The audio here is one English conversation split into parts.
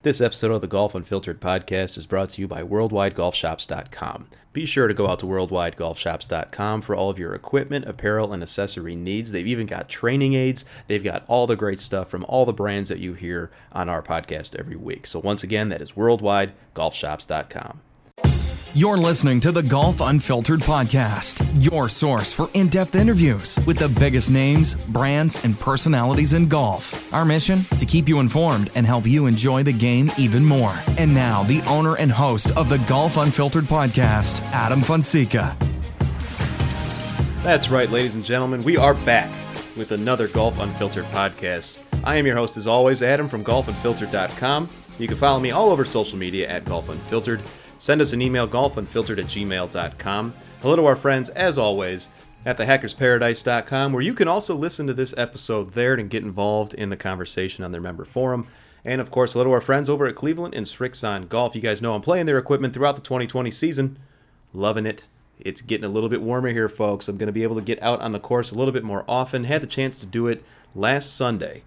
This episode of the Golf Unfiltered podcast is brought to you by WorldwideGolfShops.com. Be sure to go out to WorldwideGolfShops.com for all of your equipment, apparel, and accessory needs. They've even got training aids. They've got all the great stuff from all the brands that you hear on our podcast every week. So once again, that is WorldwideGolfShops.com. You're listening to the Golf Unfiltered podcast, your source for in-depth interviews with the biggest names, brands, and personalities in golf. Our mission? To keep you informed and help you enjoy the game even more. And now, the owner and host of the Golf Unfiltered podcast, Adam Fonseca. That's right, ladies and gentlemen. We are back with another Golf Unfiltered podcast. I am your host, as always, Adam from GolfUnfiltered.com. You can follow me all over social media at Golf Unfiltered. Send us an email, golfunfiltered@gmail.com. Hello to our friends, as always, at thehackersparadise.com, where you can also listen to this episode there and get involved in the conversation on their member forum. And, of course, hello to our friends over at Cleveland and Srixon Golf. You guys know I'm playing their equipment throughout the 2020 season. Loving it. It's getting a little bit warmer here, folks. I'm going to be able to get out on the course a little bit more often. Had the chance to do it last Sunday.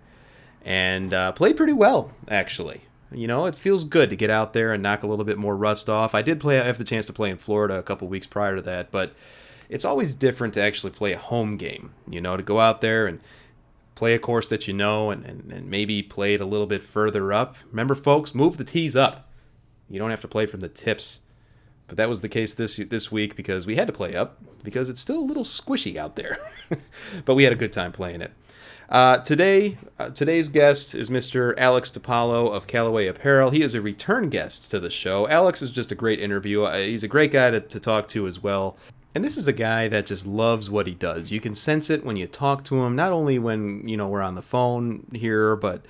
And played pretty well, actually. You know, it feels good to get out there and knock a little bit more rust off. I have the chance to play in Florida a couple weeks prior to that, but it's always different to actually play a home game, you know, to go out there and play a course that you know and maybe play it a little bit further up. Remember, folks, move the tees up. You don't have to play from the tips. But that was the case this week because we had to play up because it's still a little squishy out there. But we had a good time playing it. Today's guest is Mr. Alex DePallo of Callaway Apparel. He is a return guest to the show. Alex is just a great interview. He's a great guy to talk to as well. And this is a guy that just loves what he does. You can sense it when you talk to him, not only when, you know, we're on the phone here, but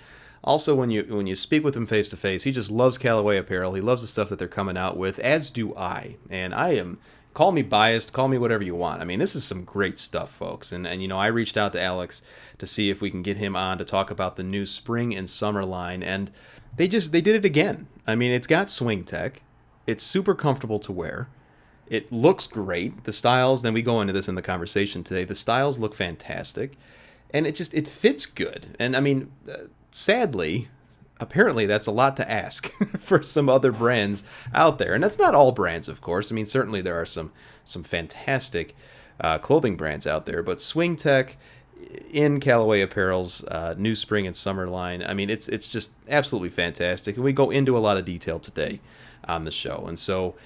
also when you speak with him face to face. He just loves Callaway Apparel. He loves the stuff that they're coming out with, as do I. And call me biased, call me whatever you want. I mean, this is some great stuff, folks. And you know, I reached out to Alex to see if we can get him on to talk about the new spring and summer line, and they did it again. I mean, it's got swing tech. It's super comfortable to wear. It looks great. The styles, then we go into this in the conversation today, the styles look fantastic, and it fits good. And I mean, sadly, apparently that's a lot to ask for some other brands out there. And that's not all brands, of course. I mean, certainly there are some fantastic clothing brands out there, but swing tech in Callaway Apparel's new spring and summer line, I mean, it's just absolutely fantastic. And we go into a lot of detail today on the show. And so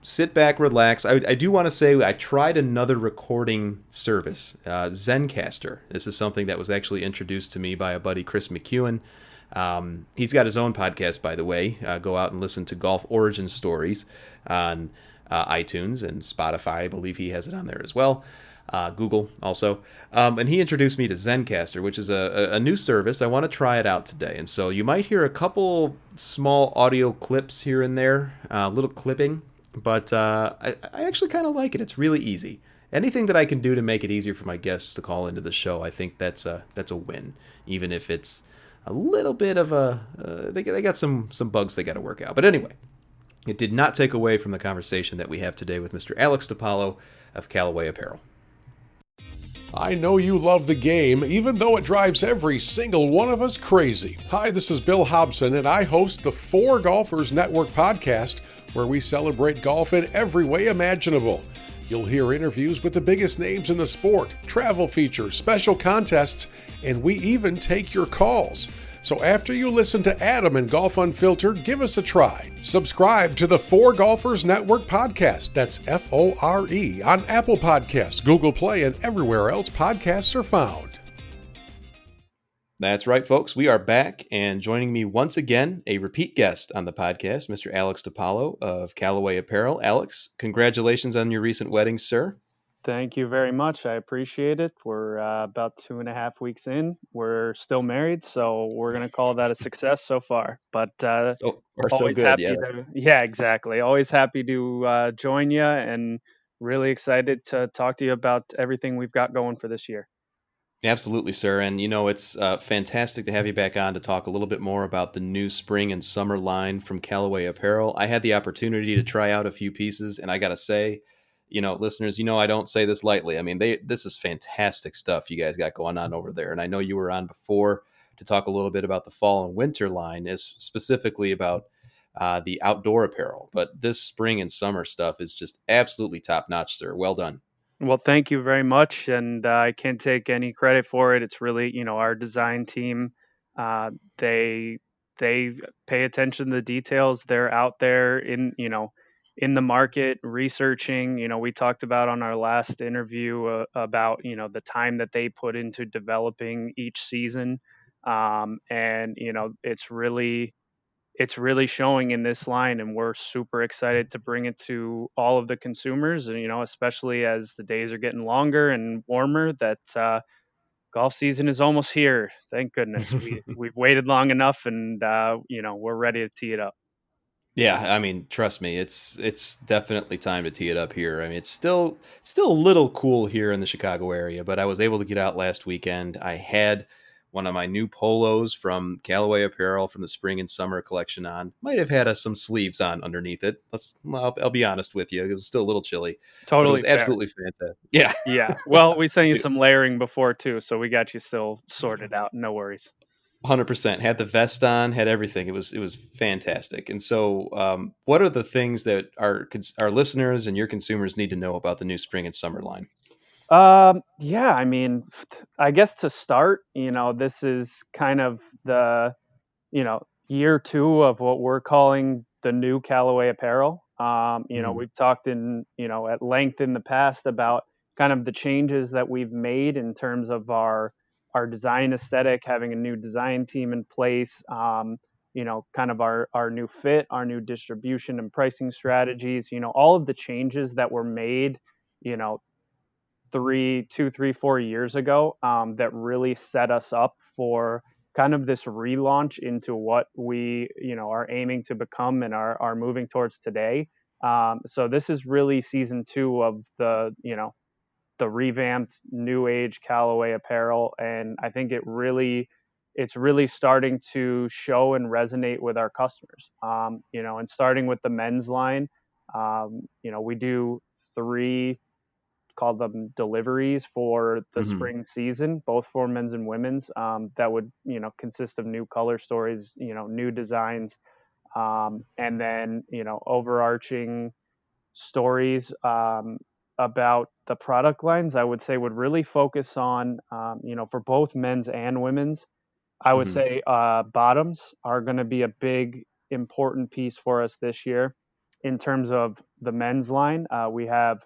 sit back, relax. I do want to say I tried another recording service, Zencastr. This is something that was actually introduced to me by a buddy, Chris McEwen. He's got his own podcast, by the way. Go out and listen to Golf Origin Stories on iTunes and Spotify. I believe he has it on there as well. Google also. And he introduced me to Zencastr, which is a new service. I want to try it out today. And so you might hear a couple small audio clips here and there, a little clipping, but I actually kind of like it. It's really easy. Anything that I can do to make it easier for my guests to call into the show, I think that's a win, even if it's a little bit of they got some bugs they got to work out. But anyway, it did not take away from the conversation that we have today with Mr. Alex DePallo of Callaway Apparel. I know you love the game, even though it drives every single one of us crazy. Hi, this is Bill Hobson, and I host the Four Golfers Network podcast, where we celebrate golf in every way imaginable. You'll hear interviews with the biggest names in the sport, travel features, special contests, and we even take your calls. So after you listen to Adam and Golf Unfiltered, give us a try. Subscribe to the Four Golfers Network podcast. That's F-O-R-E on Apple Podcasts, Google Play, and everywhere else podcasts are found. That's right, folks. We are back, and joining me once again, a repeat guest on the podcast, Mr. Alex DePallo of Callaway Apparel. Alex, congratulations on your recent wedding, sir. Thank you very much. I appreciate it. We're about 2.5 weeks in. We're still married, so we're going to call that a success so far. But So always good, happy yeah. yeah, exactly. Always happy to join you, and really excited to talk to you about everything we've got going for this year. Absolutely, sir. And, you know, it's fantastic to have you back on to talk a little bit more about the new spring and summer line from Callaway Apparel. I had the opportunity to try out a few pieces, and I got to say, you know, listeners, you know, I don't say this lightly. I mean, this is fantastic stuff you guys got going on over there. And I know you were on before to talk a little bit about the fall and winter line, is specifically about the outdoor apparel. But this spring and summer stuff is just absolutely top notch, sir. Well done. Well, thank you very much, and I can't take any credit for it. It's really, our design team. Uh, they they pay attention to the details. They're out there in the market researching. We talked about on our last interview about the time that they put into developing each season, and it's really showing in this line, and we're super excited to bring it to all of the consumers, and especially as the days are getting longer and warmer, that golf season is almost here. Thank goodness. We've waited long enough, and we're ready to tee it up. Yeah, I mean, trust me, it's definitely time to tee it up here. I mean, it's still a little cool here in the Chicago area, but I was able to get out last weekend. I had one of my new polos from Callaway Apparel from the spring and summer collection on. Might have had some sleeves on underneath it. I'll be honest with you, it was still a little chilly, but it was Totally fair. absolutely fantastic. Yeah. Yeah, well, we sent you some layering before too, so we got you still sorted out. No worries. 100% had the vest on, had everything. It was fantastic. And so, what are the things that our listeners and your consumers need to know about the new spring and summer line? Yeah, I mean, I guess to start, this is kind of the year two of what we're calling the new Callaway Apparel. Mhm. We've talked at length in the past about kind of the changes that we've made in terms of our design aesthetic, having a new design team in place. Kind of our new fit, our new distribution and pricing strategies. All of the changes that were made. You know, 4 years ago, that really set us up for kind of this relaunch into what we are aiming to become and are moving towards today. So this is really season two of the revamped new age Callaway apparel, and I think it's really starting to show and resonate with our customers. And starting with the men's line, we do three, call them deliveries, for the Mhm. spring season, both for men's and women's. That would consist of new color stories, new designs, and then overarching stories about the product lines. I would say would really focus on for both men's and women's. I would Mhm. say bottoms are going to be a big important piece for us this year. In terms of the men's line, we have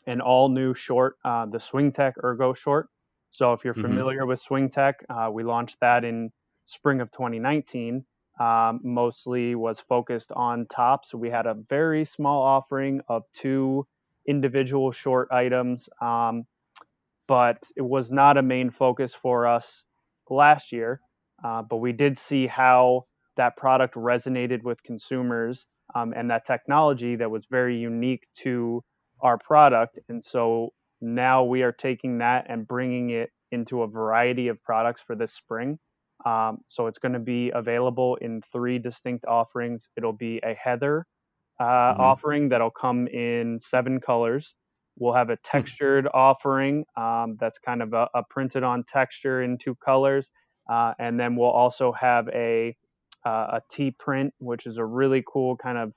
an all new short, the Swing Tech Ergo short. So if you're Mhm. familiar with Swing Tech, we launched that in spring of 2019. Mostly was focused on tops. We had a very small offering of two individual short items, but it was not a main focus for us last year. But we did see how that product resonated with consumers, and that technology that was very unique to our product. And so now we are taking that and bringing it into a variety of products for this spring. So it's going to be available in three distinct offerings. It'll be a heather Mhm. offering that'll come in 7 colors. We'll have a Hmm. textured offering that's kind of a printed on texture in 2 colors. And then we'll also have a T print, which is a really cool kind of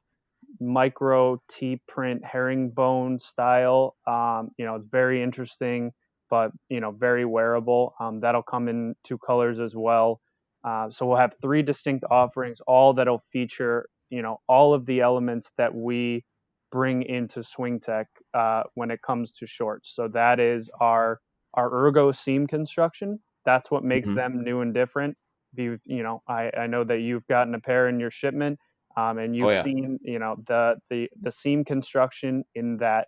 micro T print herringbone style. It's very interesting, but very wearable. That'll come in 2 colors as well. So we'll have three distinct offerings, all that'll feature all of the elements that we bring into Swing Tech when it comes to shorts. So that is our ergo seam construction. That's what makes Mhm. them new and different. I know that you've gotten a pair in your shipment, and Oh you've yeah. seen the seam construction in that,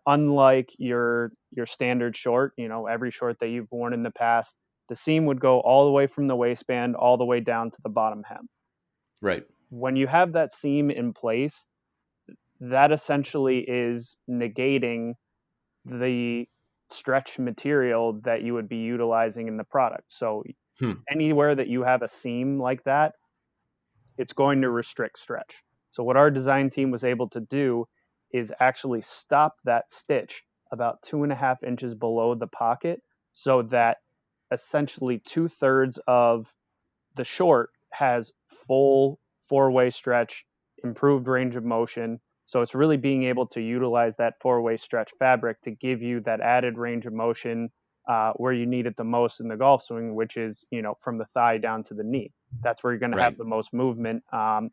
unlike your standard short, every short that you've worn in the past, the seam would go all the way from the waistband all the way down to the bottom hem. Right. When you have that seam in place, that essentially is negating the stretch material that you would be utilizing in the product. So Hmm. anywhere that you have a seam like that, it's going to restrict stretch. So what our design team was able to do is actually stop that stitch about 2.5 inches below the pocket, so that essentially 2/3 of the short has full 4-way stretch, improved range of motion. So it's really being able to utilize that 4-way stretch fabric to give you that added range of motion where you need it the most in the golf swing, which is, from the thigh down to the knee. That's where you're going to have Right. the most movement, and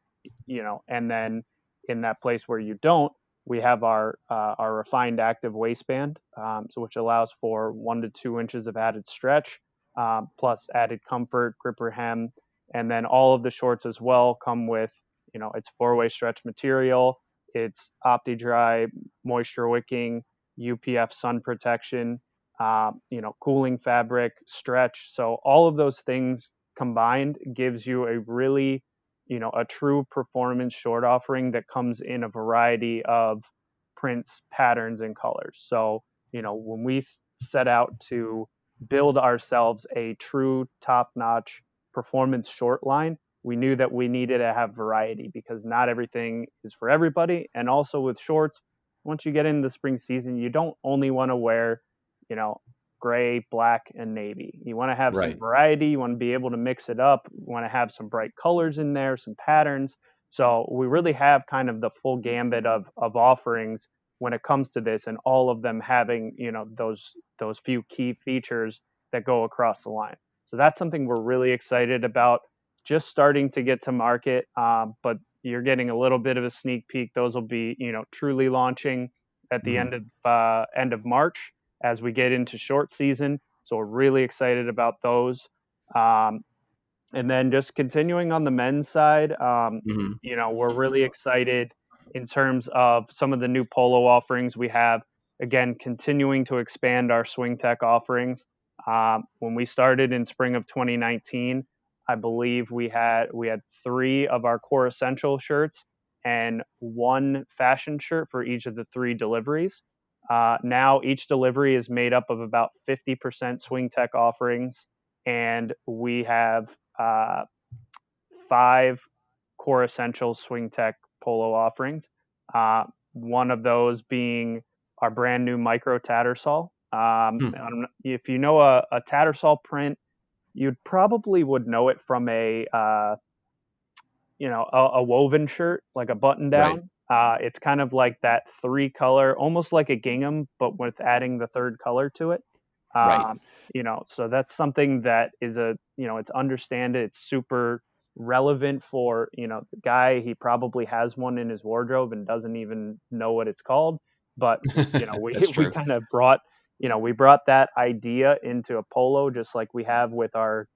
then in that place where you don't, we have our refined active waistband, so which allows for 1 to 2 inches of added stretch, plus added comfort, gripper hem, and then all of the shorts as well come with, it's 4-way stretch material, it's OptiDry moisture wicking, UPF sun protection, cooling fabric, stretch. So all of those things combined gives you a really, a true performance short offering that comes in a variety of prints, patterns, and colors. So, when we set out to build ourselves a true top-notch performance short line, we knew that we needed to have variety because not everything is for everybody. And also with shorts, once you get into the spring season, you don't only want to wear, you know, gray, black, and navy. You want to have some Right. variety. You want to be able to mix it up. You want to have some bright colors in there, some patterns. So we really have kind of the full gambit of offerings when it comes to this, and all of them having, those few key features that go across the line. So that's something we're really excited about, just starting to get to market. But you're getting a little bit of a sneak peek. Those will be, truly launching at the Mhm. end of March as we get into short season. So we're really excited about those. Um, and then just continuing on the men's side, Mhm. we're really excited in terms of some of the new polo offerings we have. Again, continuing to expand our swing tech offerings. When we started in spring of 2019, I believe we had 3 of our core essential shirts and 1 fashion shirt for each of the 3 deliveries. Now each delivery is made up of about 50% swing tech offerings, and we have uh, 5 core essential swing tech polo offerings. One of those being our brand new micro tattersall. Hmm. If you know a tattersall print, you'd probably would know it from a woven shirt, like a button Right. down. It's kind of like that 3-color, almost like a gingham, but with adding the 3rd color to it. Right. Um, so that's something that is it's understand it. It's super relevant for, the guy. He probably has one in his wardrobe and doesn't even know what it's called. But, we, That's we true. kind of we brought that idea into a polo, just like we have with our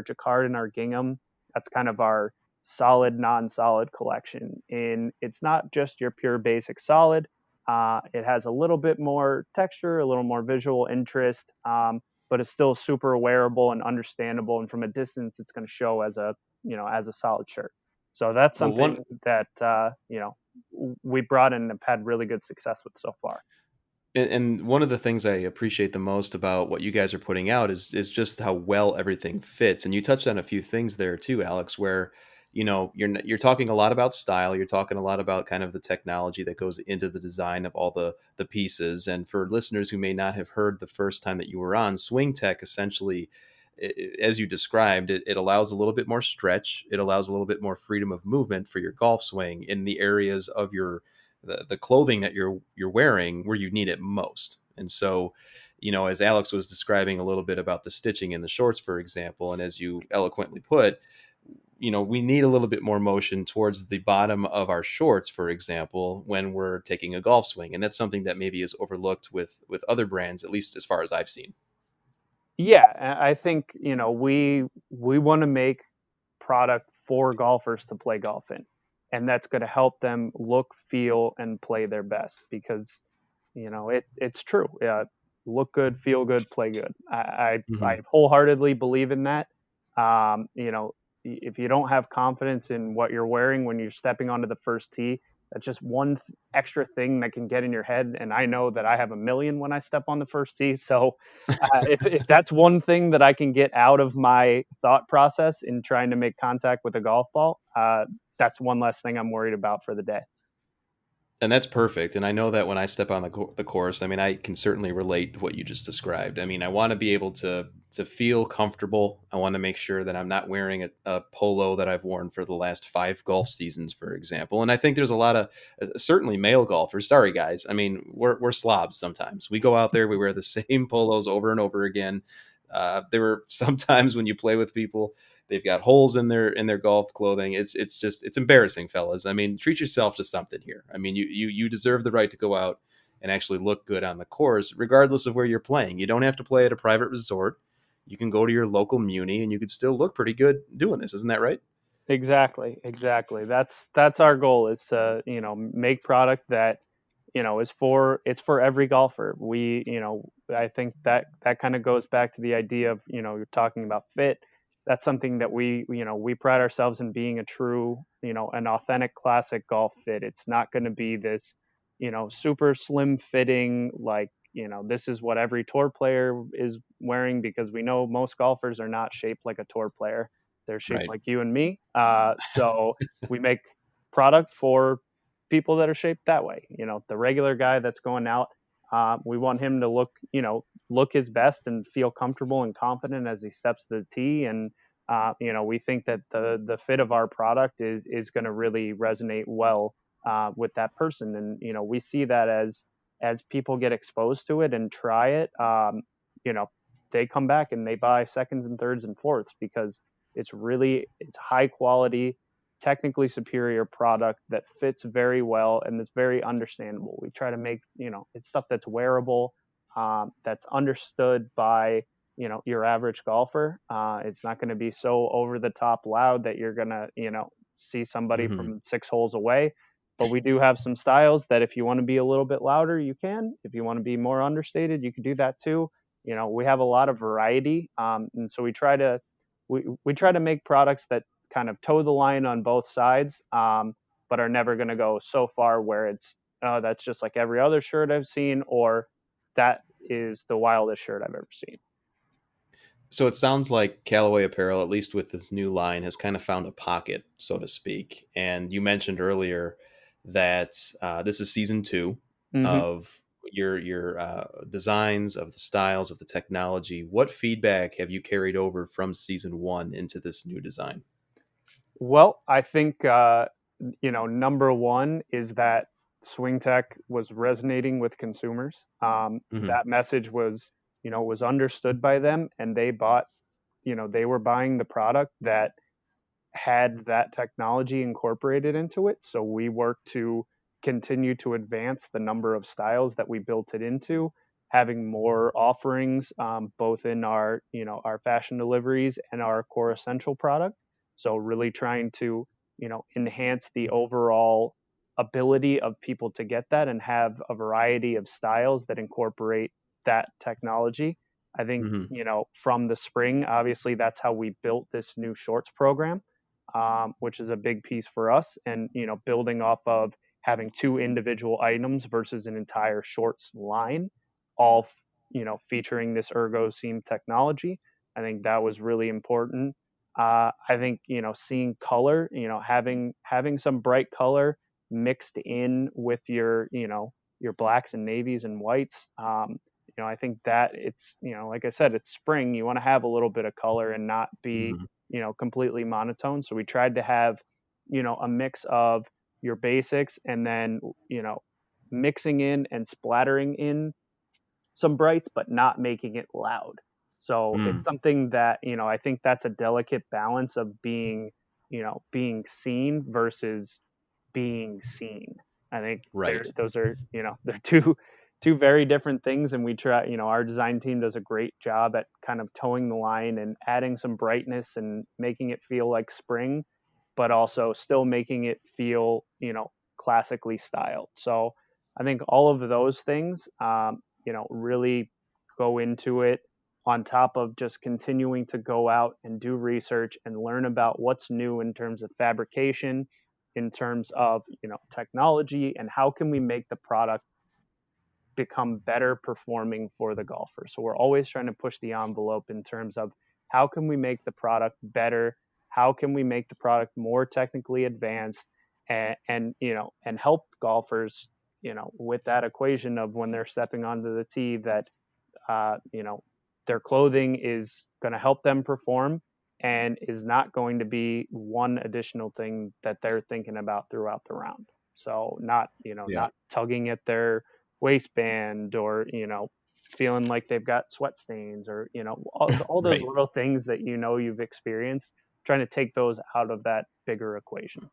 jacquard and our gingham. That's kind of our solid, non-solid collection. And it's not just your pure basic solid. It has a little bit more texture, a little more visual interest, but it's still super wearable and understandable. And from a distance, it's going to show as a solid shirt. So that's Well, one something that we brought in and have had really good success with so far. and one of the things I appreciate the most about what you guys are putting out is just how well everything fits. And you touched on a few things there too, Alex, where you're talking a lot about style, you're talking a lot about kind of the technology that goes into the design of all the pieces. And for listeners who may not have heard the first time that you were on, Swing Tech essentially, as you described, it allows a little bit more stretch, it allows a little bit more freedom of movement for your golf swing in the areas of the clothing that you're wearing where you need it most. And so, as Alex was describing a little bit about the stitching in the shorts, for example, and as you eloquently put, we need a little bit more motion towards the bottom of our shorts, for example, when we're taking a golf swing. And that's something that maybe is overlooked with other brands, at least as far as I've seen. Yeah, I think we want to make product for golfers to play golf in, and that's going to help them look, feel, and play their best because it's true. Look good, feel good, play good. I Hmm. wholeheartedly believe in that. If you don't have confidence in what you're wearing when you're stepping onto the first tee, that's just one extra thing that can get in your head. And I know that I have a million when I step on the first tee. So if that's one thing that I can get out of my thought process in trying to make contact with a golf ball, that's one less thing I'm worried about for the day. And that's perfect. And I know that when I step on the course, I mean, I can certainly relate to what you just described. I mean, I want to be able to feel comfortable. I want to make sure that I'm not wearing a polo that I've worn for the last 5 golf seasons, for example. And I think there's a lot of certainly male golfers. Sorry, guys. I mean, we're slobs sometimes. We go out there, we wear the same polos over and over again. There were sometimes when you play with people, they've got holes in their golf clothing. It's embarrassing, fellas. I mean, treat yourself to something here. I mean, you deserve the right to go out and actually look good on the course, regardless of where you're playing. You don't have to play at a private resort. You can go to your local muni and you could still look pretty good doing this. Isn't that right? Exactly. That's our goal, is to, make product that, it's for every golfer. I think that kind of goes back to the idea of, you're talking about fit. That's something that we pride ourselves in being a true, an authentic classic golf fit. It's not going to be this, super slim fitting, like, this is what every tour player is wearing, because we know most golfers are not shaped like a tour player. They're shaped Right. like you and me. So we make product for people that are shaped that way. The regular guy that's going out, we want him to look his best and feel comfortable and confident as he steps to the tee. And we think that the fit of our product is going to really resonate well with that person. And we see that as people get exposed to it and try it, you know, they come back and they buy seconds and thirds and fourths, because it's high quality, technically superior product that fits very well and it's very understandable. We try to make, it's stuff that's wearable, that's understood by, your average golfer. It's not going to be so over the top loud that you're going to, see somebody Hmm. from 6 holes away. But we do have some styles that if you want to be a little bit louder, you can. If you want to be more understated, you can do that too. We have a lot of variety. And so we try to make products that kind of toe the line on both sides, but are never going to go so far where it's, that's just like every other shirt I've seen, or that is the wildest shirt I've ever seen. So it sounds like Callaway Apparel, at least with this new line, has kind of found a pocket, so to speak. And you mentioned earlier that this is season 2 Hmm. of your designs, of the styles, of the technology. What feedback have you carried over from season 1 into this new design? Well, I think, number one is that Swing Tech was resonating with consumers. Hmm. That message was understood by them, and they were buying the product that had that technology incorporated into it. So we work to continue to advance the number of styles that we built it into, having more offerings, both in our fashion deliveries and our core essential product. So really trying to, enhance the overall ability of people to get that and have a variety of styles that incorporate that technology. I think, Hmm. from the spring, obviously that's how we built this new shorts program, which is a big piece for us. And building off of having two individual items versus an entire shorts line, all featuring this ergo seam technology. I think that was really important. I think seeing color, having some bright color mixed in with your blacks and navies and whites. I think that it's, like I said, it's spring. You want to have a little bit of color and not be Hmm. completely monotone. So we tried to have, a mix of your basics, and then, mixing in and splattering in some brights, but not making it loud. So it's Mm. something that, I think that's a delicate balance of being seen versus being seen. I think Right. those are, they're two very different things. And we try, our design team does a great job at kind of towing the line and adding some brightness and making it feel like spring, but also still making it feel, classically styled. So I think all of those things, really go into it, on top of just continuing to go out and do research and learn about what's new in terms of fabrication, in terms of, technology, and how can we make the product become better performing for the golfer. So we're always trying to push the envelope in terms of how can we make the product better, how can we make the product more technically advanced, and and help golfers, with that equation of when they're stepping onto the tee that, their clothing is going to help them perform and is not going to be one additional thing that they're thinking about throughout the round. So not, Yeah. not tugging at their waistband or, feeling like they've got sweat stains or, all those Right. little things that, you've experienced, trying to take those out of that bigger equation.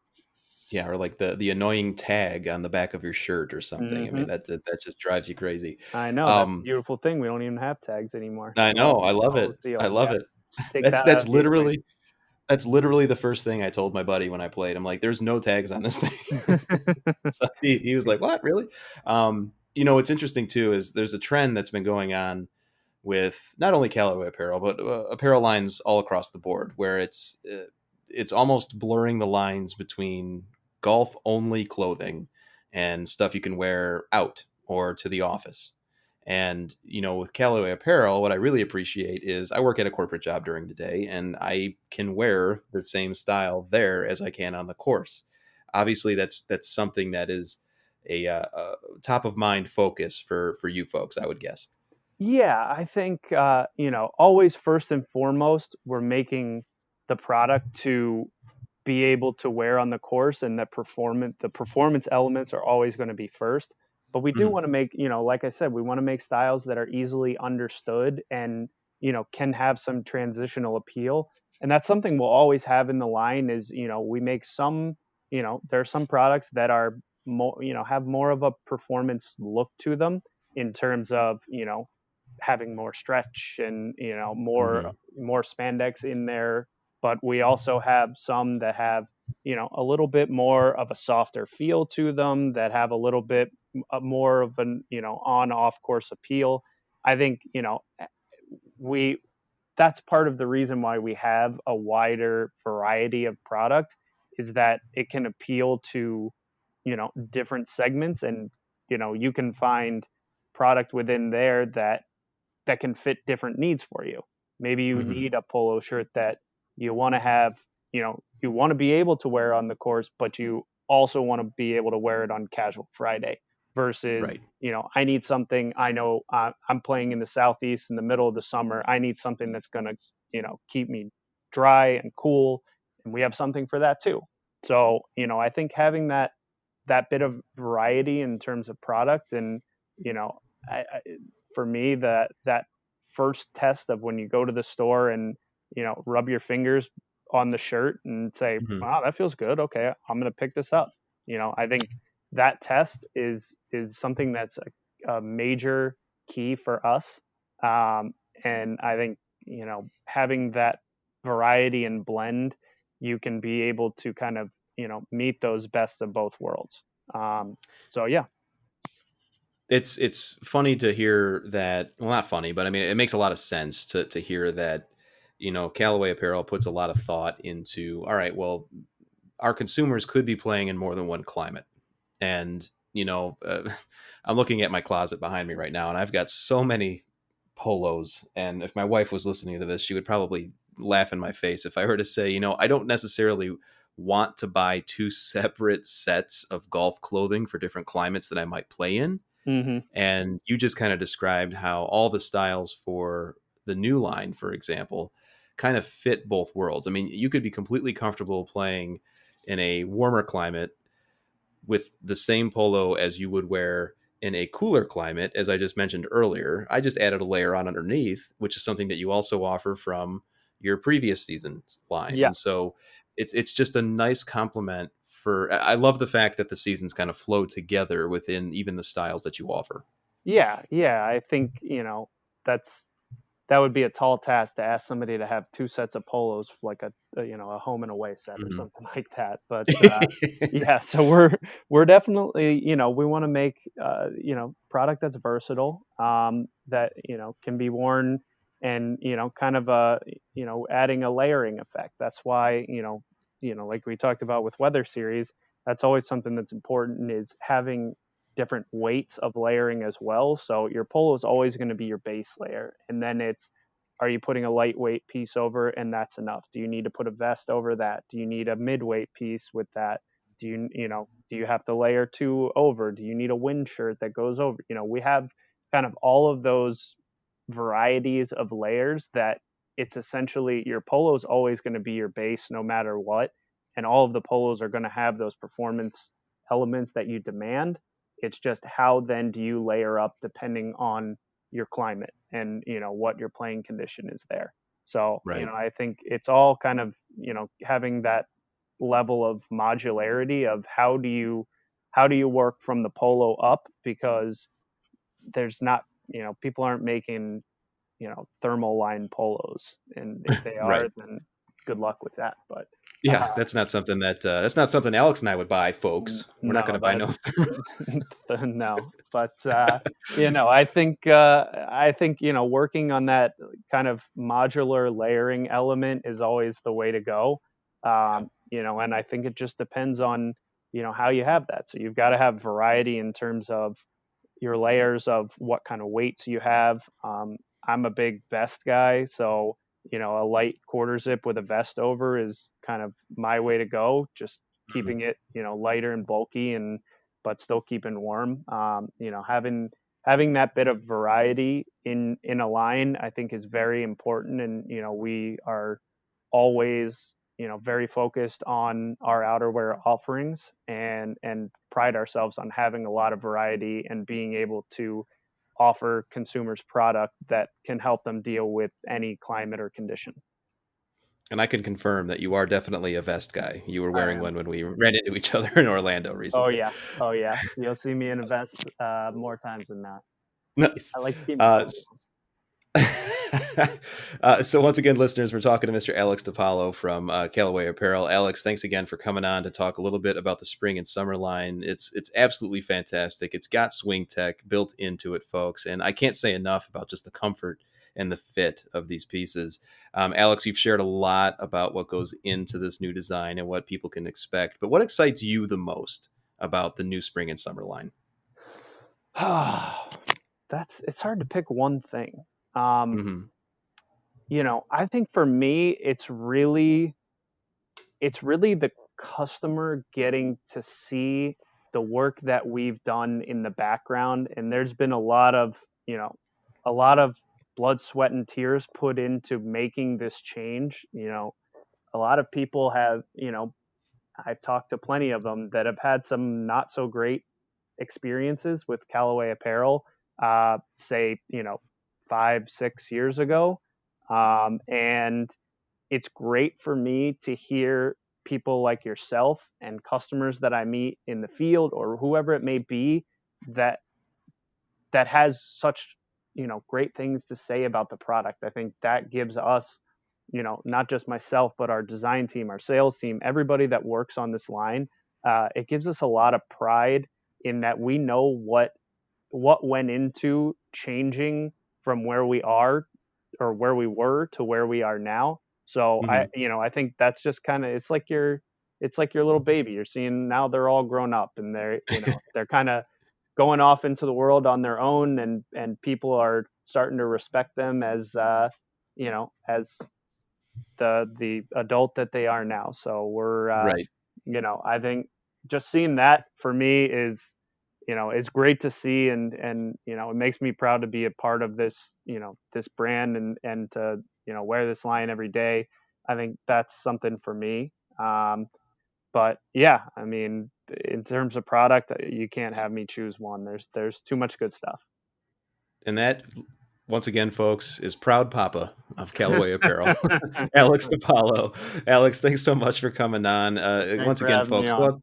Yeah, or like the annoying tag on the back of your shirt or something. I mean, Hmm. that just drives you crazy. I know, that's a Um, beautiful thing. We don't even have tags anymore. I know, I love it. Stainless steel. I Yeah. love it. Just take That's that out that's of the literally that's literally the first thing I told my buddy when I played. I'm like, "There's no tags on this thing." equation. So he was like, "What, really?" What's interesting too is there's a trend that's been going on with not only Callaway apparel but apparel lines all across the board, where it's almost blurring the lines between golf only clothing and stuff you can wear out or to the office. And with Callaway apparel, what I really appreciate is I work at a corporate job during the day, and I can wear the same style there as I can on the course. Obviously, that's something that is a top of mind focus for you folks, I would guess. Yeah, I think, always first and foremost, we're making the product to be able to wear on the course, and the performance elements are always going to be first. But we do Mhm. want to make, like I said, we want to make styles that are easily understood and, can have some transitional appeal. And that's something we'll always have in the line is, we make some, there are some products that are more, have more of a performance look to them in terms of, having more stretch and, Mhm. more spandex in there. But we also have some that have, a little bit more of a softer feel to them, that have a little bit more of an, on off course appeal. I think, we that's part of the reason why we have a wider variety of product, is that it can appeal to, different segments. And, you can find product within there that can fit different needs for you. Maybe you Mhm. need a polo shirt that you want to have, you want to be able to wear on the course, but you also want to be able to wear it on casual Friday versus, Right. I need something, I know, I'm playing in the Southeast in the middle of the summer. I need something that's going to, keep me dry and cool. And we have something for that too. So, I think having that bit of variety in terms of product and, you know, I for me, that first test of when you go to the store and, rub your fingers on the shirt and say, Mhm. wow, that feels good, okay, I'm going to pick this up. I think that test is something that's a major key for us. And I think, having that variety and blend, you can be able to kind of, meet those best of both worlds. So yeah. It's funny to hear that. Well, not funny, but I mean, it makes a lot of sense to hear that. Callaway Apparel puts a lot of thought into. All right, well, our consumers could be playing in more than one climate, and I'm looking at my closet behind me right now, and I've got so many polos. And if my wife was listening to this, she would probably laugh in my face if I were to say, I don't necessarily want to buy two separate sets of golf clothing for different climates that I might play in. Hmm. And you just kind of described how all the styles for the new line, for example, kind of fit both worlds. I mean, you could be completely comfortable playing in a warmer climate with the same polo as you would wear in a cooler climate, as I just mentioned earlier. I just added a layer on underneath, which is something that you also offer from your previous season's line. Yeah. And so it's just a nice complement for. I love the fact that the seasons kind of flow together within even the styles that you offer. Yeah, yeah. I think, that's that would be a tall task to ask somebody to have two sets of polos, like a home and away set or Mhm. something like that. But yeah, so we're definitely, we want to make, product that's versatile, that, can be worn, and, kind of adding a layering effect. That's why, like we talked about with weather series, that's always something that's important, is having different weights of layering as well. So your polo is always going to be your base layer. And then it's, are you putting a lightweight piece over and that's enough? Do you need to put a vest over that? Do you need a midweight piece with that? do you have to layer 2 over? Do you need a wind shirt that goes over? We have kind of all of those varieties of layers that it's essentially your polo is always going to be your base no matter what. And all of the polos are going to have those performance elements that you demand. It's just how then do you layer up depending on your climate and, what your playing condition is there. So, Right. I think it's all kind of, having that level of modularity of how do you work from the polo up, because there's not, people aren't making, thermal line polos, and if they are, Right. then good luck with that. But Yeah, that's not something Alex and I would buy, folks. We're not going no, to buy no. no. But I think working on that kind of modular layering element is always the way to go. And I think it just depends on how you have that. So you've got to have variety in terms of your layers of what kind of weights you have. I'm a big vest guy, so a light quarter zip with a vest over is kind of my way to go. Just Mhm. keeping it lighter and bulky, and but still keeping warm. Having that bit of variety in a line, I think, is very important, and we are always very focused on our outerwear offerings, and pride ourselves on having a lot of variety and being able to offer consumers product that can help them deal with any climate or condition. And I can confirm that you are definitely a vest guy. You were I wearing am. one when we ran into each other in Orlando Oh recently. yeah. Oh yeah. You'll see me in a vest more times than not. Nice. I like to keep my Uh, clothes on. so once again, listeners, we're talking to Mr. Alex DePallo from Callaway Apparel. Alex, thanks again for coming on to talk a little bit about the spring and summer line. It's absolutely fantastic. It's got swing tech built into it, folks, and I can't say enough about just the comfort and the fit of these pieces. Alex, you've shared a lot about what goes into this new design and what people can expect, but what excites you the most about the new spring and summer line? It's hard to pick one thing. Um, Hmm. I think for me, it's really the customer getting to see the work that we've done in the background. And there's been a lot of blood, sweat, and tears put into making this change. A lot of people have, I've talked to plenty of them that have had some not so great experiences with Callaway Apparel, say, 5, 6 years ago. And it's great for me to hear people like yourself and customers that I meet in the field or whoever it may be that has such great things to say about the product. I think that gives us, not just myself but our design team, our sales team, everybody that works on this line. It gives us a lot of pride in that we know what went into changing from where we are or where we were to where we are now. So Hmm. I think that's just kind of, it's like your little baby. You're seeing now they're all grown up, and they're kind of going off into the world on their own, and people are starting to respect them as the adult that they are now. So Right. I think just seeing that for me is great to see, and it makes me proud to be a part of this brand, and to wear this line every day. I think that's something for me. But yeah, I mean, in terms of product, you can't have me choose one. There's too much good stuff. And that, once again, folks, is proud papa of Callaway Apparel, Alex DePaulo. Alex, thanks so much for coming on. Thanks Once for again, having me folks, on.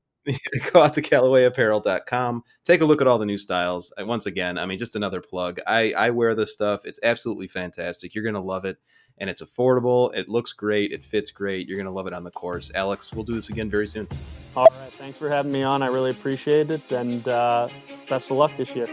go out to CallawayApparel.com. Take a look at all the new styles. And once again, I mean, just another plug. I wear this stuff. It's absolutely fantastic. You're going to love it. And it's affordable. It looks great. It fits great. You're going to love it on the course. Alex, we'll do this again very soon. All right, thanks for having me on. I really appreciate it, and best of luck this year.